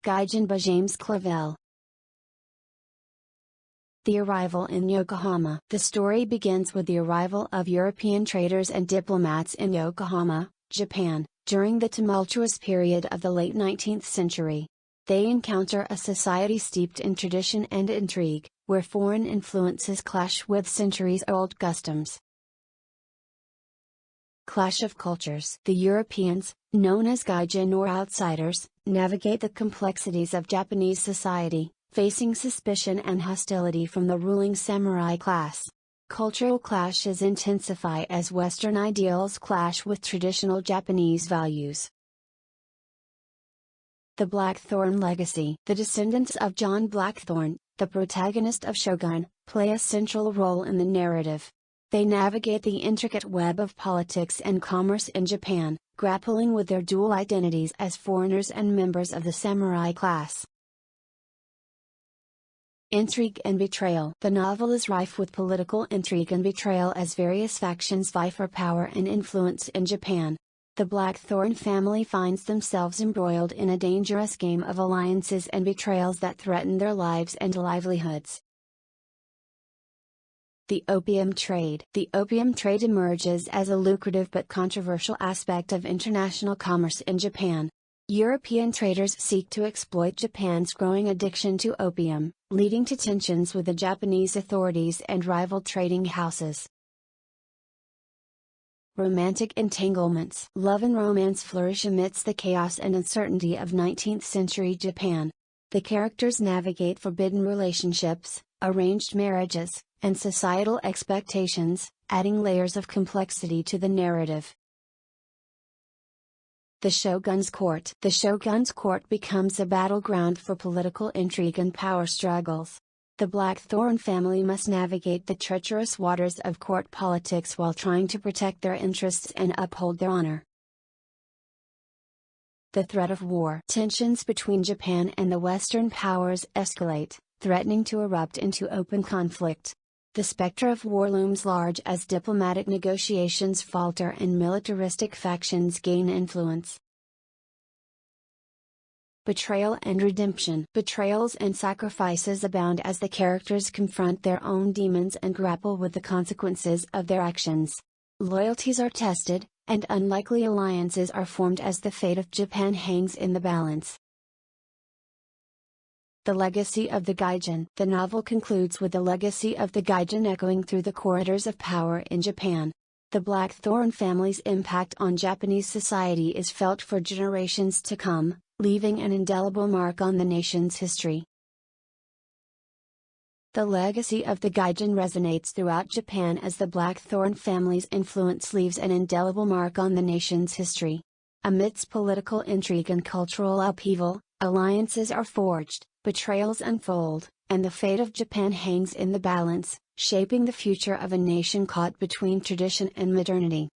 Gai-Jin by James Clavell. The arrival in Yokohama. The story begins with the arrival of European traders and diplomats in Yokohama, Japan, during the tumultuous period of the late 19th century. They encounter a society steeped in tradition and intrigue, where foreign influences clash with centuries-old customs. Clash of cultures. The Europeans, known as Gai-Jin or outsiders, navigate the complexities of Japanese society, facing suspicion and hostility from the ruling samurai class. Cultural clashes intensify as Western ideals clash with traditional Japanese values. The Blackthorn legacy. The descendants of John Blackthorn, the protagonist of Shogun, play a central role in the narrative. They navigate the intricate web of politics and commerce in Japan, grappling with their dual identities as foreigners and members of the samurai class. Intrigue and betrayal. The novel is rife with political intrigue and betrayal as various factions vie for power and influence in Japan. The Blackthorn family finds themselves embroiled in a dangerous game of alliances and betrayals that threaten their lives and livelihoods. The opium trade. The opium trade emerges as a lucrative but controversial aspect of international commerce in Japan. European traders seek to exploit Japan's growing addiction to opium, leading to tensions with the Japanese authorities and rival trading houses. Romantic entanglements. Love and romance flourish amidst the chaos and uncertainty of 19th century Japan. The characters navigate forbidden relationships, arranged marriages, and societal expectations, adding layers of complexity to the narrative. The Shogun's Court. The Shogun's Court becomes a battleground for political intrigue and power struggles. The Blackthorn family must navigate the treacherous waters of court politics while trying to protect their interests and uphold their honor. The threat of war. Tensions between Japan and the Western powers escalate, threatening to erupt into open conflict. The specter of war looms large as diplomatic negotiations falter and militaristic factions gain influence. Betrayal and redemption. Betrayals and sacrifices abound as the characters confront their own demons and grapple with the consequences of their actions. Loyalties are tested, and unlikely alliances are formed as the fate of Japan hangs in the balance. The legacy of the Gai-Jin. The novel concludes with the legacy of the Gai-Jin echoing through the corridors of power in Japan. The Blackthorn family's impact on Japanese society is felt for generations to come, leaving an indelible mark on the nation's history. The legacy of the Gai-Jin resonates throughout Japan as the Blackthorn family's influence leaves an indelible mark on the nation's history. Amidst political intrigue and cultural upheaval, alliances are forged, betrayals unfold, and the fate of Japan hangs in the balance, shaping the future of a nation caught between tradition and modernity.